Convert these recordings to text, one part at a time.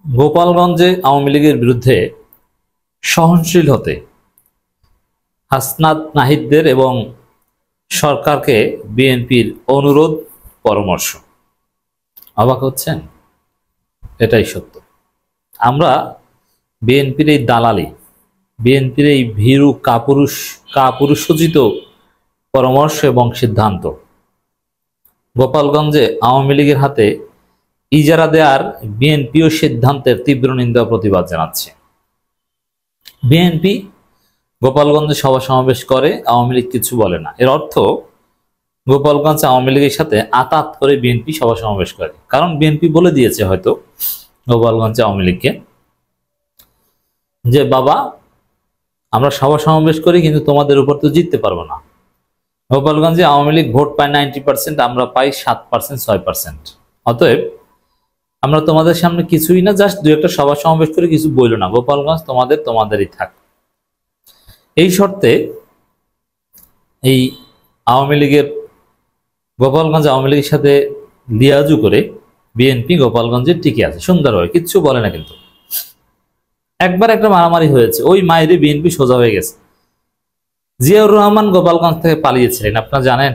গোপালগঞ্জে আওয়ামী লীগের বিরুদ্ধে সহনশীল হতে হাসনাত নাহিদদের এবং সরকারকে বিএনপির অনুরোধ পরামর্শ। অবাক হচ্ছেন? এটাই সত্য। আমরা বিএনপির এই দালালি, বিএনপির এই ভীরু কাপুরুষোচিত পরামর্শ এবং সিদ্ধান্ত গোপালগঞ্জে আওয়ামী লীগের হাতে ইজারা দেওয়ার বিএনপিও সিদ্ধান্তের তীব্র নিন্দা প্রতিবাদ জানাচ্ছে। বিএনপি গোপালগঞ্জে সভা সমাবেশ করে, আওয়ামী লীগ কিছু বলে না। এর অর্থ গোপালগঞ্জ আওয়ামী লীগের সাথে আতাত করে বিএনপি সভা সমাবেশ করে। কারণ বিএনপি বলে দিয়েছে হয়তো গোপালগঞ্জ আওয়ামী লীগকে যে বাবা, আমরা সভা সমাবেশ করি কিন্তু তোমাদের উপর তো জিততে পারবো না। গোপালগঞ্জে আওয়ামী লীগ ভোট পায় 90%, আমরা পাই 7%, 6%। অতএব আমরা তোমাদের সামনে কিছুই না, জাস্ট দু একটা সভা সমাবেশ করে কিছু বইল না, গোপালগঞ্জ তোমাদেরই থাক। এই শর্তে এই আওয়ামী লীগের গোপালগঞ্জ আওয়ামী লীগের সাথে লিয়াজু করে বিএনপি গোপালগঞ্জে টিকে আছে সুন্দরভাবে, কিচ্ছু বলে না। কিন্তু একবার একটা মারামারি হয়েছে, ওই মাইরে বিএনপি সোজা হয়ে গেছে। জিয়াউর রহমান গোপালগঞ্জ থেকে পালিয়েছিলেন, আপনারা জানেন,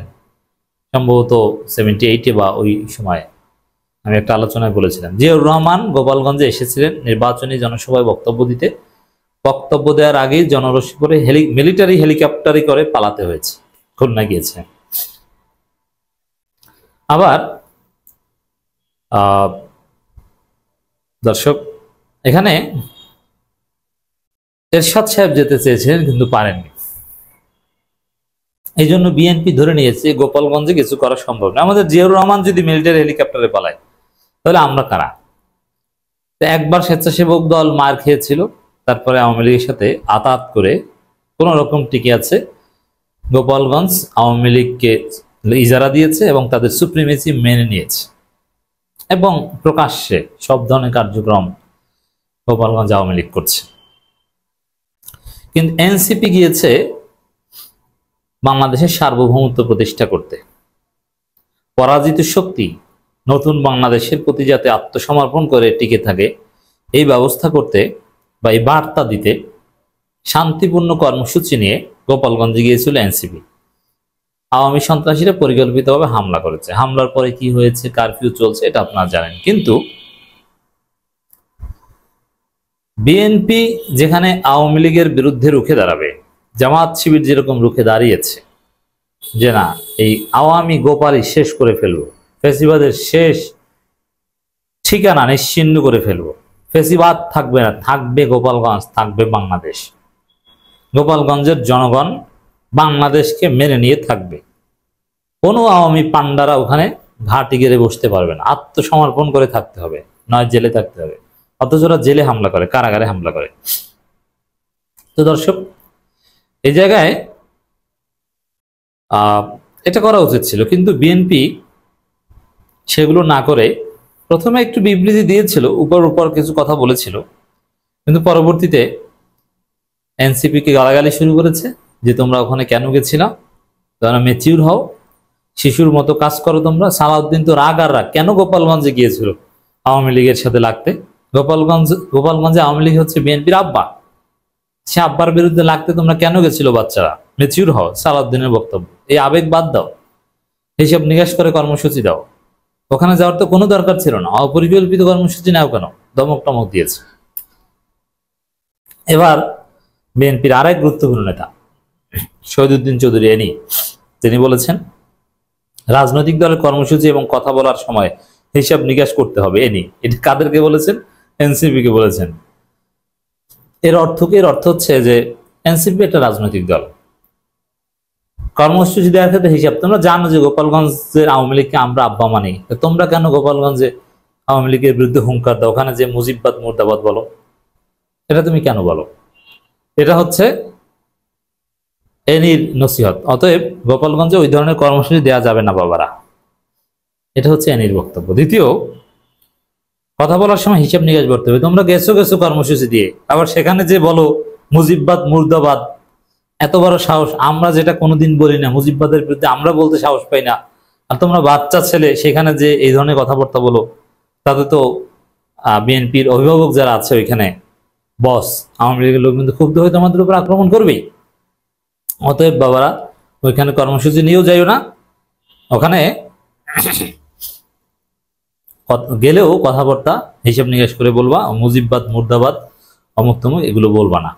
সম্ভবত 78-এ বা ওই সময় আমি একটা আলোচনায় বলেছিলাম। জিয়াউর রহমান গোপালগঞ্জে এসেছিলেন নির্বাচনী জনসভায় বক্তব্য দিতে। বক্তব্য দেওয়ার আগেই জনরসি করে মিলিটারি হেলিকপ্টারে করে পালাতে হয়েছে, খুলনা গিয়েছে। আবার দর্শক, এখানে এরশাদ সাহেব যেতে চেয়েছিলেন কিন্তু পারেননি। এই জন্য বিএনপি ধরে নিয়েছে গোপালগঞ্জে কিছু করা সম্ভব না। আমাদের জিয়াউর রহমান যদি মিলিটারি হেলিকপ্টারে পালায় তাহলে আমরা কারা? একবার স্বেচ্ছাসেবক দল মার খেয়েছিল, তারপরে আওয়ামী লীগের সাথে আতাত করে কোন রকম টিকে আছে। গোপালগঞ্জ আওয়ামী লীগকে ইজারা দিয়েছে এবং তাদের সুপ্রিমেসি মেনে নিয়েছে এবং প্রকাশ্যে সব ধরনের কার্যক্রম গোপালগঞ্জ আওয়ামী লীগ করছে। কিন্তু এনসিপি গিয়েছে বাংলাদেশের সার্বভৌমত্ব প্রতিষ্ঠা করতে, পরাজিত শক্তি নতুন বাংলাদেশের প্রতি যাতে আত্মসমর্পণ করে টিকে থাকে এই ব্যবস্থা করতে বা এই বার্তা দিতে শান্তিপূর্ণ কর্মসূচি নিয়ে গোপালগঞ্জে গিয়েছিল এনসিপি। আওয়ামী সন্ত্রাসীরা পরিকল্পিতভাবে হামলা করেছে। হামলার পরে কি হয়েছে, কারফিউ চলছে, এটা আপনারা জানেন। কিন্তু বিএনপি যেখানে আওয়ামী লীগের বিরুদ্ধে রুখে দাঁড়াবে, জামাত শিবির যেরকম রুখে দাঁড়িয়েছে যে না, এই আওয়ামী গোপালই শেষ করে ফেলবো, ফেসিবাদের শেষ ঠিকানা নিশ্চিহ্ন করে ফেলবো, ফেসিবাদ থাকবে না, থাকবে গোপালগঞ্জ, থাকবে বাংলাদেশ, গোপালগঞ্জের জনগণ বাংলাদেশকে মেনে নিয়ে থাকবে, কোনো আওয়ামী পান্ডারা ওখানে ঘাটি গেড়ে বসতে পারবে না, আত্মসমর্পণ করে থাকতে হবে, নয় জেলে থাকতে হবে। অথচ ওরা জেলে হামলা করে, কারাগারে হামলা করে। তো দর্শক, এই জায়গায় এটা করা উচিত ছিল, কিন্তু বিএনপি সেগুলো না করে প্রথমে একটু বিবৃতি দিয়েছিল, উপর কিছু কথা বলেছিল, কিন্তু পরবর্তীতে এনসিপিকে গালাগালি শুরু করেছে যে তোমরা ওখানে কেন গেছিলা, তোমরা ম্যাচিউর হও, শিশুর মতো কাজ করো তোমরা। সালাউদ্দিন তো রাগ আর রাগ, কেন গোপালগঞ্জে গিয়েছিল আওয়ামী লীগের সাথে লাগতে? গোপালগঞ্জে আওয়ামী লীগ হচ্ছে বিএনপির আব্বা, সে আব্বার বিরুদ্ধে লাগতে তোমরা কেন গেছিল? বাচ্চারা, ম্যাচিউর হও। সালাউদ্দিনের বক্তব্য, এই আবেগ বাদ দাও, হিসাব নিকাশ করে কর্মসূচি দাও। ওখানে যাওয়ার তো কোনো দরকার ছিল না, অপরিকল্পিত কর্মসূচি নাও কেন? দমক টমক দিয়েছে। এবার বিএনপির আরেক গুরুত্বপূর্ণ নেতা শহীদুদ্দিন চৌধুরী এনি, তিনি বলেছেন রাজনৈতিক দলের কর্মসূচি এবং কথা বলার সময় হিসাব নিকাশ করতে হবে। এনি এটা কাদেরকে বলেছেন? এনসিপি কে বলেছেন। এর অর্থ হচ্ছে যে এনসিপি একটা রাজনৈতিক দল, কর্মসূচি দেওয়ার ক্ষেত্রে হিসাব। তোমরা জানো যে গোপালগঞ্জের আওয়ামী লীগকে আমরা আব্বা মানি, তোমরা কেন গোপালগঞ্জে আওয়ামী লীগের বিরুদ্ধে হুঙ্কার দাও? ওখানে যে মুজিববাদ মুর্দাবাদ বলো, এটা তুমি কেন বলো? এটা হচ্ছে এনির নসিহত। অতএব গোপালগঞ্জে ওই ধরনের কর্মসূচি দেওয়া যাবে না বাবারা, এটা হচ্ছে এনির বক্তব্য। দ্বিতীয়, কথা বলার সময় হিসাব নিকাশ করতে হবে। তোমরা গেছো কর্মসূচি দিয়ে, আবার সেখানে যে বলো মুজিববাদ মুর্দাবাদ, এত বড় সাহস! আমরা যেটা কোনোদিন বলি না, মুজিববাদের বিরুদ্ধে আমরা বলতে সাহস পাই না, আর তোমরা বাচ্চা ছেলে সেখানে যে এই ধরনের কথাবার্তা বলো, তাতে তো বিএনপির অভিভাবক যারা আছে ওইখানে বস আওয়ামী লীগের লোক কিন্তু ক্ষুব্ধ হয়ে তোমাদের উপর আক্রমণ করবেই। অতএব বাবারা ওইখানে কর্মসূচি নিয়েও যাইও না, ওখানে গেলেও কথাবার্তা হিসাব নিকাশ করে বলবা, মুজিববাদ মুর্দাবাদ অমুক তমুক এগুলো বলবা না।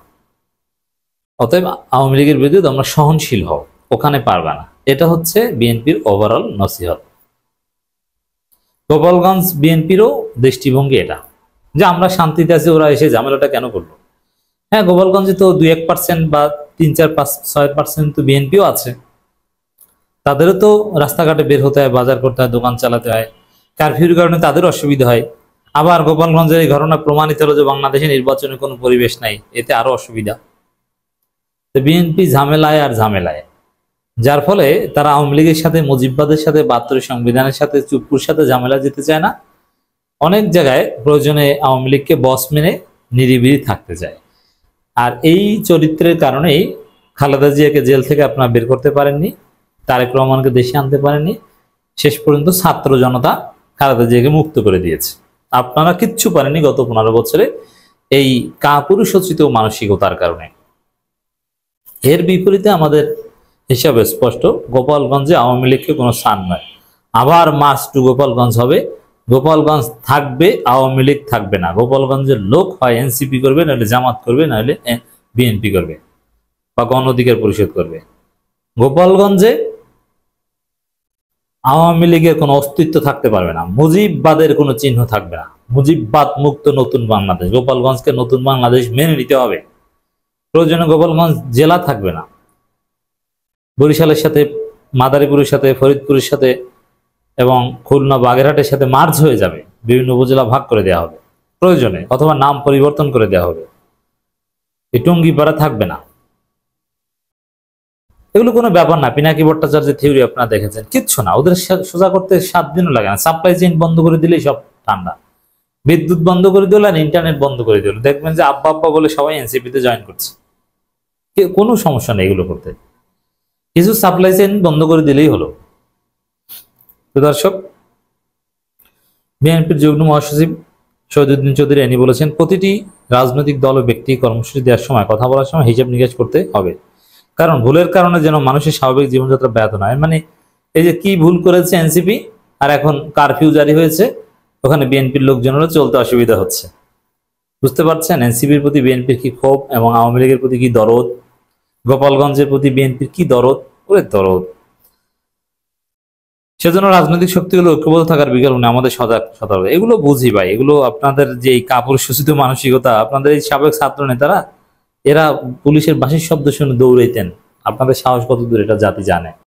অতএব আওয়ামী লীগের বিরুদ্ধে তোমরা সহনশীল হও, ওখানে পারবা না। এটা হচ্ছে বিএনপির ওভারঅল নসিহত। গোপালগঞ্জ বিএনপিরও দৃষ্টিভঙ্গি এটা যে আমরা শান্তিতে আছি, ওরা এসে ঝামেলাটা কেন করলো। হ্যাঁ, গোপালগঞ্জে তো 2-1% বা 3-4-5-6% তো বিএনপিও আছে, তাদেরও তো রাস্তাঘাটে বের হতে হয়, বাজার করতে হয়, দোকান চালাতে হয়, কারফিউর কারণে তাদের অসুবিধা হয়। আবার গোপালগঞ্জের এই ঘটনা প্রমাণিত হলো যে বাংলাদেশে নির্বাচনে কোনো পরিবেশ নাই, এতে আরো অসুবিধা। বিএনপি ঝামেলায় আর ঝামেলায়, যার ফলে তারা আওয়ামী লীগের সাথে, মুজিববাদের সাথে, 72 সংবিধানের সাথে, চুপ্পুর সাথে ঝামেলা যেতে চায় না। অনেক জায়গায় প্রয়োজনে আওয়ামী লীগকে বস মেনে নিরিবিলি থাকতে চায়। আর এই চরিত্রের কারণেই খালেদা জিয়াকে জেল থেকে আপনারা বের করতে পারেননি, তারেক রহমানকে দেশে আনতে পারেননি, শেষ পর্যন্ত ছাত্র জনতা খালেদা জিয়াকে মুক্ত করে দিয়েছে। আপনারা কিচ্ছু পারেননি গত 15 বছরে এই কাপুরুষোচিত মানসিকতার কারণে। এর বিপরীতে আমাদের হিসাবে স্পষ্ট, গোপালগঞ্জে আওয়ামী লীগকে কোনো স্থান নয়। আবার মার্চ টু গোপালগঞ্জ হবে, গোপালগঞ্জ থাকবে, আওয়ামী লীগ থাকবে না। গোপালগঞ্জের লোক হয় এনসিপি করবে, নাহলে জামাত করবে, নাহলে বিএনপি করবে বা গণ অধিকার পরিষদ করবে। গোপালগঞ্জে আওয়ামী লীগের কোনো অস্তিত্ব থাকতে পারবে না, মুজিববাদের কোনো চিহ্ন থাকবে না। মুজিববাদ মুক্ত নতুন বাংলাদেশ, গোপালগঞ্জকে নতুন বাংলাদেশ মেনে নিতে হবে। প্রয়োজনে গোপালগঞ্জ জেলা থাকবে না, বরিশালের সাথে, মাদারীপুরের সাথে, ফরিদপুরের সাথে এবং খুলনা বাগেরহাটের সাথে মার্জ হয়ে যাবে, বিভিন্ন উপজেলা ভাগ করে দেওয়া হবে প্রয়োজনে, অথবা নাম পরিবর্তন করে দেওয়া হবে। এই টুঙ্গিপাড়া থাকবে না। এগুলো কোনো ব্যাপার না। পিনাকি ভট্টাচার্যের থিওরি আপনারা দেখেছেন, কিচ্ছু না, ওদের সোজা করতে 7 দিনও লাগে না। সাপ্লাই চেইন বন্ধ করে দিলেই সব ঠান্ডা। বিদ্যুৎ বন্ধ করে দিল আর ইন্টারনেট বন্ধ করে দিল, দেখবেন যে আব্বা আব্বা বলে সবাই এনসিপিতে জয়েন করছে। কোনো সমস্যা নেই এগুলো করতে, কিছু সাপ্লাই চেইন বন্ধ করে দিলেই হলো। তো দর্শক, বিএনপির যুগ্ম মহাসচিব শহীদুদ্দিন চৌধুরী এনি বলেছেন, প্রতিটি রাজনৈতিক দল ও ব্যক্তি কর্মসূচি দেওয়ার সময়, কথা বলার সময় হিসাব নিকাশ করতে হবে, কারণ ভুলের কারণে যেন মানুষের স্বাভাবিক জীবনযাত্রা ব্যাহত নয়। মানে এই যে কি ভুল করেছে এনসিপি, আর এখন কারফিউ জারি হয়েছে, ওখানে বিএনপির লোকজনেরও চলতে অসুবিধা হচ্ছে। বুঝতে পারছেন এনসিপির প্রতি বিএনপির কি ক্ষোভ এবং আওয়ামী লীগের প্রতি কি দরদ, গোপালগঞ্জের প্রতি বিএনপির কি দরদ, ওরে দরদ। সেজন্য রাজনৈতিক শক্তিগুলো ঐক্যবদ্ধ থাকার বিকল্প নেই, আমাদের সতর্ক। এগুলো বুঝি ভাই, এগুলো আপনাদের যে এই কাপুরুষোচিত মানসিকতা, আপনাদের এই সাবেক ছাত্র নেতারা, এরা পুলিশের বাঁশির শব্দ শুনে দৌড়াইতেন। আপনাদের সাহস কত দূর এটা জাতি জানে।